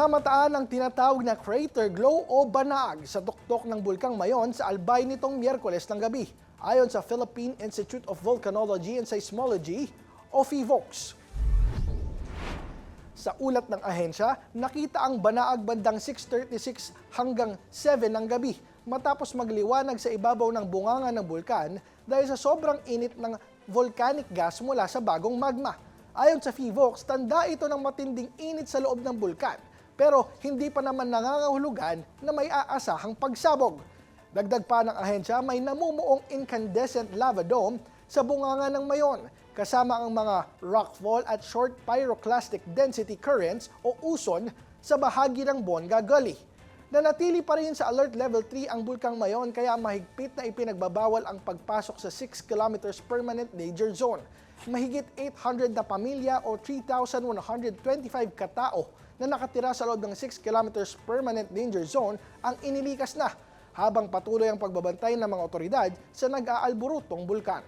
Namataan ang tinatawag na crater glow o banag sa tuktok ng Bulkang Mayon sa Albay nitong Miyerkules ng gabi, ayon sa Philippine Institute of Volcanology and Seismology o PHIVOLCS. Sa ulat ng ahensya, nakita ang banaag bandang 6:36 hanggang 7 ng gabi matapos magliwanag sa ibabaw ng bunganga ng bulkan dahil sa sobrang init ng volcanic gas mula sa bagong magma. Ayon sa PHIVOLCS, tanda ito ng matinding init sa loob ng bulkan, pero hindi pa naman nangangahulugan na may aasahang pagsabog. Dagdag pa ng ahensya, may namumuong incandescent lava dome sa bunganga ng Mayon, kasama ang mga rockfall at short pyroclastic density currents o uson sa bahagi ng Bonga Gully. Nanatili pa rin sa Alert Level 3 ang Bulkang Mayon kaya mahigpit na ipinagbabawal ang pagpasok sa 6 kilometers permanent danger zone. Mahigit 800 na pamilya o 3,125 katao na nakatira sa loob ng 6 kilometers permanent danger zone ang inilikas na habang patuloy ang pagbabantay ng mga otoridad sa nag-aalborotong bulkan.